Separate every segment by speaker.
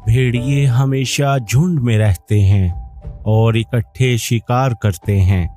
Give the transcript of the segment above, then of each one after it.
Speaker 1: भेड़िए हमेशा झुंड में रहते हैं और इकट्ठे शिकार करते हैं।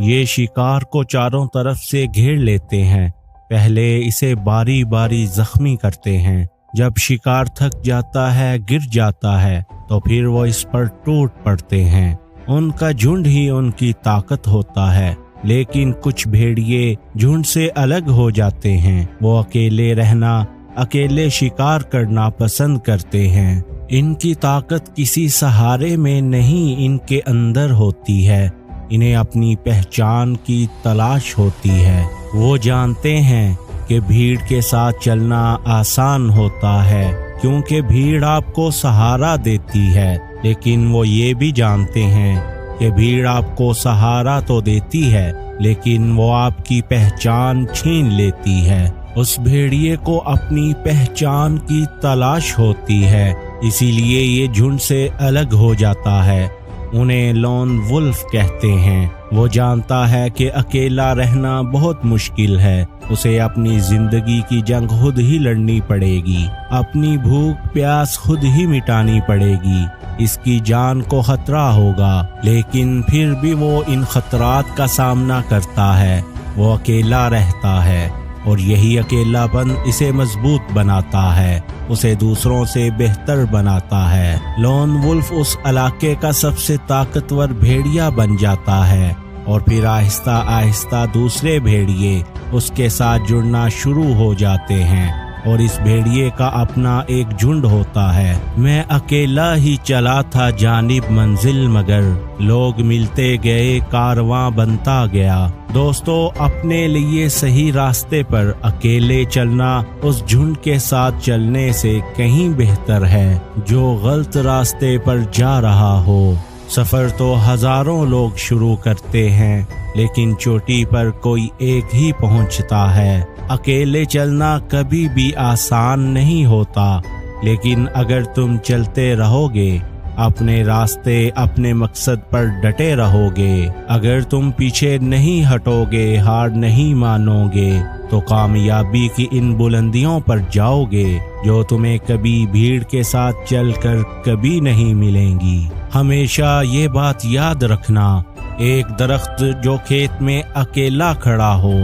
Speaker 1: ये शिकार को चारों तरफ से घेर लेते हैं। पहले इसे बारी बारी जख्मी करते हैं। जब शिकार थक जाता है, गिर जाता है, तो फिर वो इस पर टूट पड़ते हैं। उनका झुंड ही उनकी ताकत होता है। लेकिन कुछ भेड़िए झुंड से अलग हो जाते हैं। वो अकेले रहना, अकेले शिकार करना पसंद करते हैं। इनकी ताकत किसी सहारे में नहीं, इनके अंदर होती है। इन्हें अपनी पहचान की तलाश होती है। वो जानते हैं कि भीड़ के साथ चलना आसान होता है क्योंकि भीड़ आपको सहारा देती है, लेकिन वो ये भी जानते हैं कि भीड़ आपको सहारा तो देती है, लेकिन वो आपकी पहचान छीन लेती है। उस भेड़िए को अपनी पहचान की तलाश होती है, इसीलिए ये झुंड से अलग हो जाता है। उन्हें लोन वुल्फ कहते हैं। वो जानता है कि अकेला रहना बहुत मुश्किल है। उसे अपनी जिंदगी की जंग खुद ही लड़नी पड़ेगी, अपनी भूख प्यास खुद ही मिटानी पड़ेगी। इसकी जान को खतरा होगा, लेकिन फिर भी वो इन खतरात का सामना करता है। वो अकेला रहता है और यही अकेलापन इसे मजबूत बनाता है, उसे दूसरों से बेहतर बनाता है। लोन वुल्फ उस इलाके का सबसे ताकतवर भेड़िया बन जाता है और फिर आहिस्ता आहिस्ता दूसरे भेड़िए उसके साथ जुड़ना शुरू हो जाते हैं और इस भेड़िए का अपना एक झुंड होता है। मैं अकेला ही चला था जानिब मंजिल, मगर लोग मिलते गए, कारवां बनता गया। दोस्तों, अपने लिए सही रास्ते पर अकेले चलना उस झुंड के साथ चलने से कहीं बेहतर है जो गलत रास्ते पर जा रहा हो। सफर तो हजारों लोग शुरू करते हैं, लेकिन चोटी पर कोई एक ही पहुंचता है। अकेले चलना कभी भी आसान नहीं होता, लेकिन अगर तुम चलते रहोगे, अपने रास्ते, अपने मकसद पर डटे रहोगे, अगर तुम पीछे नहीं हटोगे, हार नहीं मानोगे, तो कामयाबी की इन बुलंदियों पर जाओगे जो तुम्हें कभी भीड़ के साथ चलकर कभी नहीं मिलेंगी। हमेशा ये बात याद रखना, एक दरख्त जो खेत में अकेला खड़ा हो,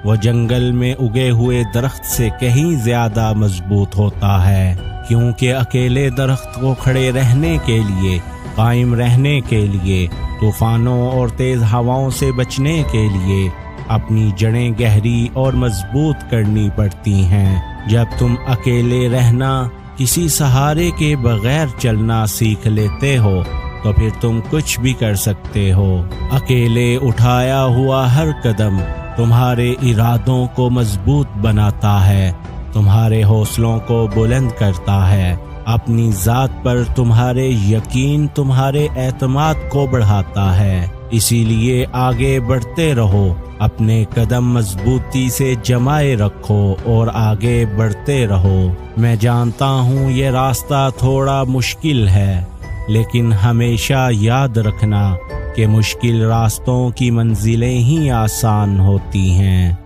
Speaker 1: वो जंगल में उगे हुए दरख्त से कहीं ज्यादा मजबूत होता है, क्योंकि अकेले दरख्त को खड़े रहने के लिए, कायम रहने के लिए, तूफानों और तेज हवाओं से बचने के लिए अपनी जड़ें गहरी और मजबूत करनी पड़ती हैं। जब तुम अकेले रहना, किसी सहारे के बगैर चलना सीख लेते हो, तो फिर तुम कुछ भी कर सकते हो। अकेले उठाया हुआ हर कदम तुम्हारे इरादों को मजबूत बनाता है, तुम्हारे हौसलों को बुलंद करता है, अपनी जात पर तुम्हारे यकीन, तुम्हारे एतमाद को बढ़ाता है। इसीलिए आगे बढ़ते रहो, अपने कदम मजबूती से जमाए रखो और आगे बढ़ते रहो। मैं जानता हूँ ये रास्ता थोड़ा मुश्किल है, लेकिन हमेशा याद रखना कि मुश्किल रास्तों की मंजिलें ही आसान होती हैं।